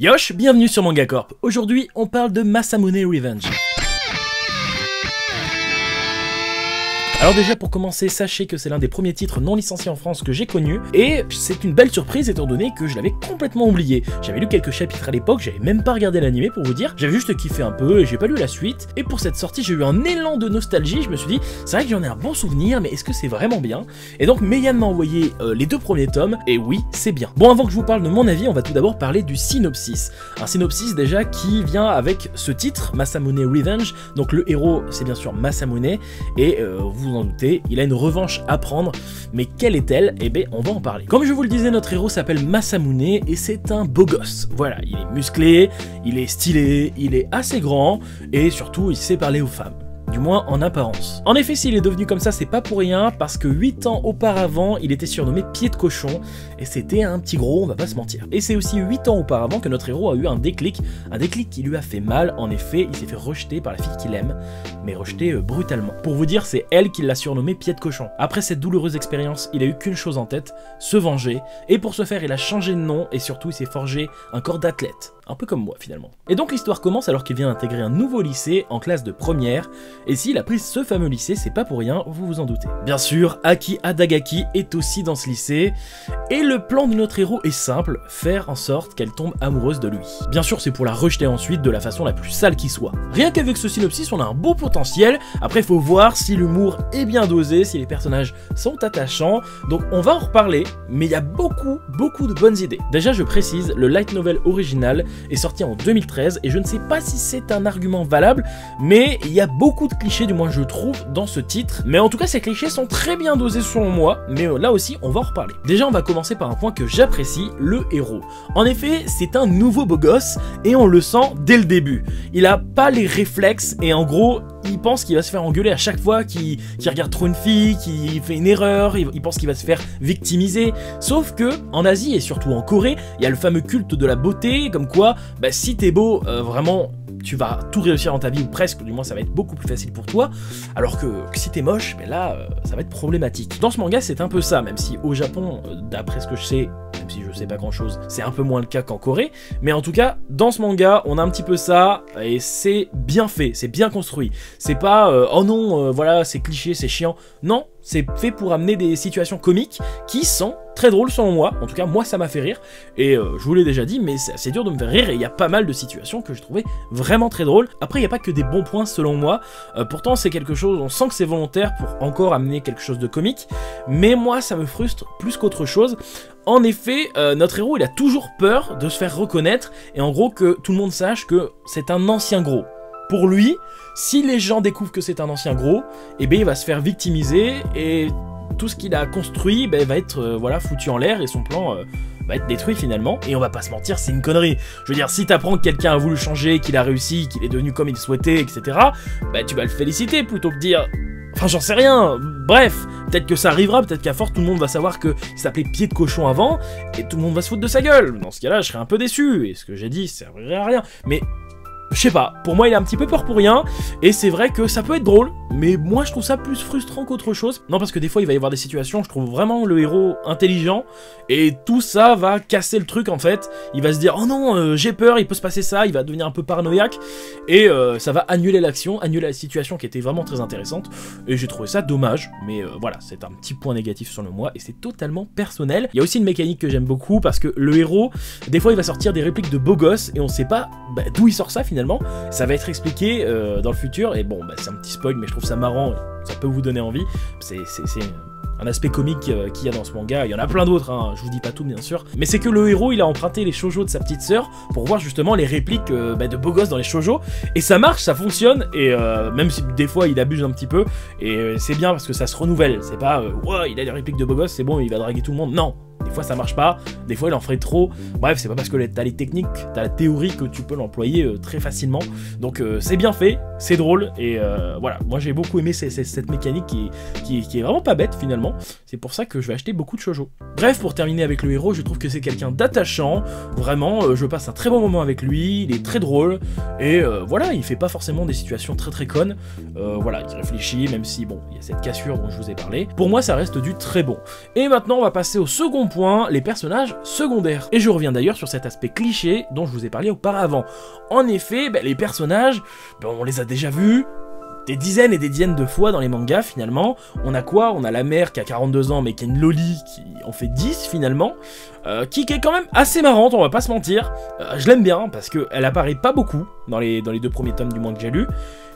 Yosh, bienvenue sur Manga Corp. Aujourd'hui, on parle de Masamune Revenge. Alors déjà pour commencer, sachez que c'est l'un des premiers titres non licenciés en France que j'ai connu, et c'est une belle surprise étant donné que je l'avais complètement oublié. J'avais lu quelques chapitres à l'époque, j'avais même pas regardé l'animé pour vous dire, j'avais juste kiffé un peu et j'ai pas lu la suite, et pour cette sortie j'ai eu un élan de nostalgie, je me suis dit, c'est vrai que j'en ai un bon souvenir, mais est-ce que c'est vraiment bien? Et donc Meian m'a envoyé les deux premiers tomes, et oui, c'est bien. Bon, avant que je vous parle de mon avis, on va tout d'abord parler du synopsis. Un synopsis déjà qui vient avec ce titre, Masamune Revenge, donc le héros c'est bien sûr Masamune, et vous en doutez, il a une revanche à prendre, mais quelle est-elle? Eh bien, on va en parler. Comme je vous le disais, notre héros s'appelle Masamune et c'est un beau gosse. Voilà, il est musclé, il est stylé, il est assez grand et surtout, il sait parler aux femmes. Du moins en apparence. En effet, s'il est devenu comme ça, c'est pas pour rien, parce que 8 ans auparavant, il était surnommé Pied de Cochon, et c'était un petit gros, on va pas se mentir. Et c'est aussi 8 ans auparavant que notre héros a eu un déclic qui lui a fait mal. En effet, il s'est fait rejeter par la fille qu'il aime, mais rejeter brutalement. Pour vous dire, c'est elle qui l'a surnommé Pied de Cochon. Après cette douloureuse expérience, il a eu qu'une chose en tête, se venger, et pour ce faire, il a changé de nom, et surtout, il s'est forgé un corps d'athlète. Un peu comme moi finalement. Et donc l'histoire commence alors qu'il vient d'intégrer un nouveau lycée en classe de première, et s'il a pris ce fameux lycée, c'est pas pour rien, vous vous en doutez. Bien sûr, Aki Adagaki est aussi dans ce lycée, et le plan de notre héros est simple, faire en sorte qu'elle tombe amoureuse de lui. Bien sûr, c'est pour la rejeter ensuite de la façon la plus sale qui soit. Rien qu'avec ce synopsis, on a un beau potentiel, après il faut voir si l'humour est bien dosé, si les personnages sont attachants, donc on va en reparler, mais il y a beaucoup de bonnes idées. Déjà, je précise, le light novel original est sorti en 2013 et je ne sais pas si c'est un argument valable, mais il y a beaucoup de clichés, du moins je trouve, dans ce titre. Mais en tout cas, ces clichés sont très bien dosés selon moi, mais là aussi on va en reparler. Déjà, on va commencer par un point que j'apprécie, le héros. En effet, c'est un nouveau beau gosse et on le sent dès le début. Il a pas les réflexes et en gros, il pense qu'il va se faire engueuler à chaque fois qu'il regarde trop une fille, qu'il fait une erreur, il pense qu'il va se faire victimiser. Sauf que, en Asie et surtout en Corée, il y a le fameux culte de la beauté, comme quoi, bah, si t'es beau, vraiment, tu vas tout réussir dans ta vie, ou presque, du moins ça va être beaucoup plus facile pour toi, alors que si t'es moche, ben là, ça va être problématique. Dans ce manga, c'est un peu ça, même si au Japon, d'après ce que je sais, même si je sais pas grand chose, c'est un peu moins le cas qu'en Corée, mais en tout cas, dans ce manga, on a un petit peu ça, et c'est bien fait, c'est bien construit. C'est pas, oh non, voilà, c'est cliché, c'est chiant. Non, c'est fait pour amener des situations comiques qui sont très drôles selon moi. En tout cas, moi, ça m'a fait rire. Et je vous l'ai déjà dit, mais c'est assez dur de me faire rire. Et il y a pas mal de situations que je trouvais vraiment très drôles. Après, il n'y a pas que des bons points selon moi. Pourtant, c'est quelque chose, on sent que c'est volontaire pour encore amener quelque chose de comique. Mais moi, ça me frustre plus qu'autre chose. En effet, notre héros, il a toujours peur de se faire reconnaître. Et en gros, que tout le monde sache que c'est un ancien gros. Pour lui, si les gens découvrent que c'est un ancien gros, eh bien il va se faire victimiser et tout ce qu'il a construit va être voilà, foutu en l'air et son plan va être détruit finalement. Et on va pas se mentir, c'est une connerie. Je veux dire, si t'apprends que quelqu'un a voulu changer, qu'il a réussi, qu'il est devenu comme il souhaitait, etc., bah tu vas le féliciter plutôt que dire... Enfin, j'en sais rien. Bref, peut-être que ça arrivera, peut-être qu'à force tout le monde va savoir qu'il s'appelait Pied de Cochon avant et tout le monde va se foutre de sa gueule. Dans ce cas-là, je serais un peu déçu et ce que j'ai dit, ça servirait à rien. Mais... je sais pas, pour moi il a un petit peu peur pour rien, et c'est vrai que ça peut être drôle, mais moi je trouve ça plus frustrant qu'autre chose. Non, parce que des fois il va y avoir des situations, je trouve vraiment le héros intelligent, et tout ça va casser le truc en fait. Il va se dire, oh non, j'ai peur, il peut se passer ça, il va devenir un peu paranoïaque, et ça va annuler l'action, annuler la situation qui était vraiment très intéressante, et j'ai trouvé ça dommage, mais voilà, c'est un petit point négatif sur le moi, et c'est totalement personnel. Il y a aussi une mécanique que j'aime beaucoup, parce que le héros, des fois il va sortir des répliques de beau gosse, et on sait pas d'où il sort ça finalement. Ça va être expliqué dans le futur, et bon, c'est un petit spoil, mais je trouve ça marrant, ça peut vous donner envie. C'est un aspect comique qu'il y a dans ce manga. Il y en a plein d'autres, hein, je vous dis pas tout bien sûr, mais c'est que le héros il a emprunté les shoujo de sa petite sœur pour voir justement les répliques de beaux gosses dans les shoujo, et ça marche, ça fonctionne, et même si des fois il abuse un petit peu, et c'est bien parce que ça se renouvelle. C'est pas wow, il a des répliques de beaux gosses, c'est bon, il va draguer tout le monde. Non, des fois ça marche pas, des fois il en ferait trop. Bref, c'est pas parce que t'as les techniques, t'as la théorie que tu peux l'employer très facilement. Donc c'est bien fait, c'est drôle, et voilà, moi j'ai beaucoup aimé cette mécanique qui est vraiment pas bête finalement. finalement. C'est pour ça que je vais acheter beaucoup de shoujo. Bref, pour terminer avec le héros, je trouve que c'est quelqu'un d'attachant. Vraiment, je passe un très bon moment avec lui, il est très drôle, et voilà, il fait pas forcément des situations très connes. Voilà, il réfléchit, même si, bon, il y a cette cassure dont je vous ai parlé. Pour moi, ça reste du très bon. Et maintenant, on va passer au second point, les personnages secondaires. Et je reviens d'ailleurs sur cet aspect cliché dont je vous ai parlé auparavant. En effet, les personnages, on les a déjà vus des dizaines et des dizaines de fois dans les mangas finalement. On a quoi? On a la mère qui a 42 ans mais qui est une loli qui en fait 10 finalement, qui est quand même assez marrante, on va pas se mentir. Je l'aime bien parce qu'elle apparaît pas beaucoup dans les 2 premiers tomes du moins que j'ai lu.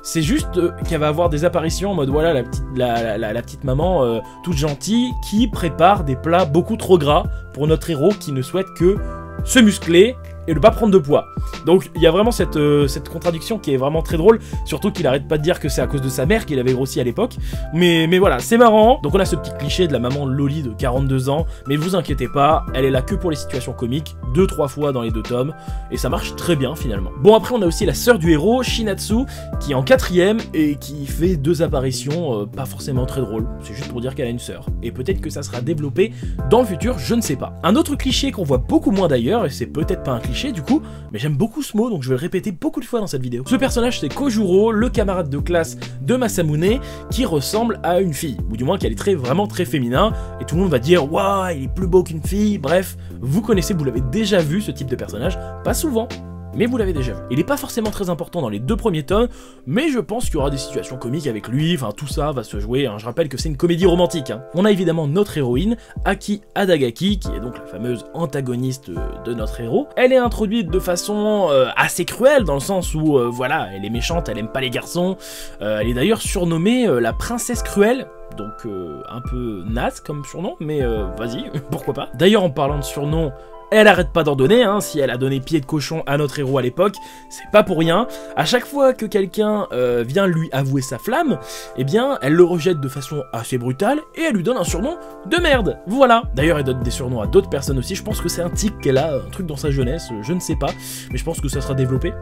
C'est juste qu'elle va avoir des apparitions en mode voilà la petite maman toute gentille qui prépare des plats beaucoup trop gras pour notre héros qui ne souhaite que se muscler et ne pas prendre de poids. Donc il y a vraiment cette contradiction qui est vraiment très drôle, surtout qu'il arrête pas de dire que c'est à cause de sa mère qu'il avait grossi à l'époque, mais voilà, c'est marrant. Donc on a ce petit cliché de la maman loli de 42 ans, mais ne vous inquiétez pas, elle est là que pour les situations comiques, 2-3 fois dans les 2 tomes, et ça marche très bien finalement. Bon, après on a aussi la sœur du héros, Shinatsu, qui est en 4ème et qui fait 2 apparitions pas forcément très drôles, c'est juste pour dire qu'elle a une sœur, et peut-être que ça sera développé dans le futur, je ne sais pas. Un autre cliché qu'on voit beaucoup moins d'ailleurs, et c'est peut-être pas un cliché du coup, mais j'aime beaucoup ce mot donc je vais le répéter beaucoup de fois dans cette vidéo. Ce personnage c'est Kojuro, le camarade de classe de Masamune qui ressemble à une fille, ou du moins qu'elle est vraiment très féminin, et tout le monde va dire waouh il est plus beau qu'une fille, bref, vous connaissez, vous l'avez déjà vu ce type de personnage, pas souvent, mais vous l'avez déjà vu. Il n'est pas forcément très important dans les 2 premiers tomes, mais je pense qu'il y aura des situations comiques avec lui, enfin tout ça va se jouer, hein. Je rappelle que c'est une comédie romantique. Hein. On a évidemment notre héroïne, Aki Adagaki, qui est donc la fameuse antagoniste de notre héros. Elle est introduite de façon assez cruelle, dans le sens où, voilà, elle est méchante, elle aime pas les garçons, elle est d'ailleurs surnommée la princesse cruelle, donc un peu naze comme surnom, mais vas-y, pourquoi pas. D'ailleurs en parlant de surnom, elle arrête pas d'en donner, hein. Si elle a donné pied de cochon à notre héros à l'époque, c'est pas pour rien. À chaque fois que quelqu'un vient lui avouer sa flamme, eh bien, elle le rejette de façon assez brutale et elle lui donne un surnom de merde. Voilà. D'ailleurs, elle donne des surnoms à d'autres personnes aussi. Je pense que c'est un tic qu'elle a, un truc dans sa jeunesse, je ne sais pas. Mais je pense que ça sera développé.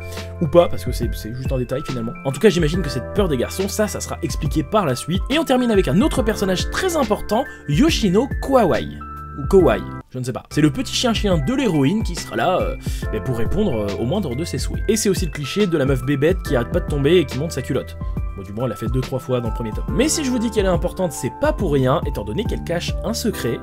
Ou pas, parce que c'est juste un détail finalement. En tout cas, j'imagine que cette peur des garçons, ça sera expliqué par la suite. Et on termine avec un autre personnage très important, Yoshino Kawai. Ou Kawai, je ne sais pas. C'est le petit chien-chien de l'héroïne qui sera là pour répondre au moindre de ses souhaits. Et c'est aussi le cliché de la meuf bébête qui arrête pas de tomber et qui monte sa culotte. Bon, du moins, elle l'a fait 2-3 fois dans le premier tome. Mais si je vous dis qu'elle est importante, c'est pas pour rien, étant donné qu'elle cache un secret,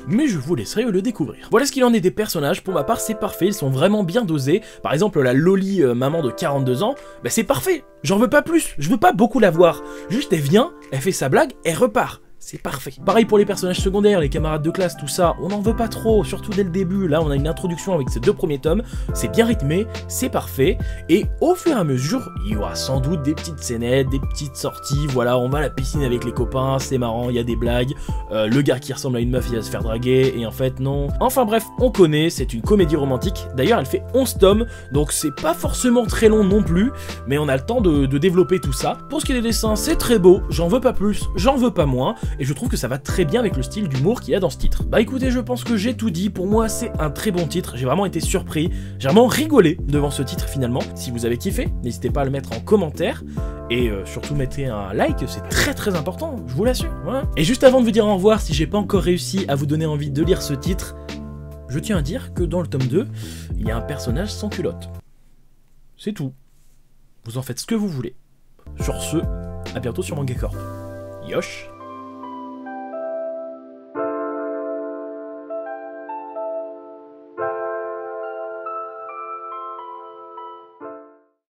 mais je vous laisserai le découvrir. Voilà ce qu'il en est des personnages, pour ma part c'est parfait, ils sont vraiment bien dosés. Par exemple la loli maman de 42 ans, c'est parfait, j'en veux pas plus, je veux pas beaucoup la voir. Juste elle vient, elle fait sa blague, elle repart. C'est parfait. Pareil pour les personnages secondaires, les camarades de classe, tout ça, on n'en veut pas trop, surtout dès le début. Là, on a une introduction avec ces 2 premiers tomes, c'est bien rythmé, c'est parfait, et au fur et à mesure, il y aura sans doute des petites scénettes, des petites sorties, voilà, on va à la piscine avec les copains, c'est marrant, il y a des blagues, le gars qui ressemble à une meuf, il va se faire draguer, et en fait, non. Enfin bref, on connaît, c'est une comédie romantique, d'ailleurs, elle fait 11 tomes, donc c'est pas forcément très long non plus, mais on a le temps de développer tout ça. Pour ce qui est des dessins, c'est très beau, j'en veux pas plus, j'en veux pas moins, et je trouve que ça va très bien avec le style d'humour qu'il y a dans ce titre. Bah écoutez, je pense que j'ai tout dit, pour moi c'est un très bon titre, j'ai vraiment été surpris, j'ai vraiment rigolé devant ce titre finalement. Si vous avez kiffé, n'hésitez pas à le mettre en commentaire, et surtout mettez un like, c'est très important, je vous l'assure, voilà. Et juste avant de vous dire au revoir, si j'ai pas encore réussi à vous donner envie de lire ce titre, je tiens à dire que dans le tome 2, il y a un personnage sans culotte. C'est tout. Vous en faites ce que vous voulez. Sur ce, à bientôt sur Manga Corp. Yosh!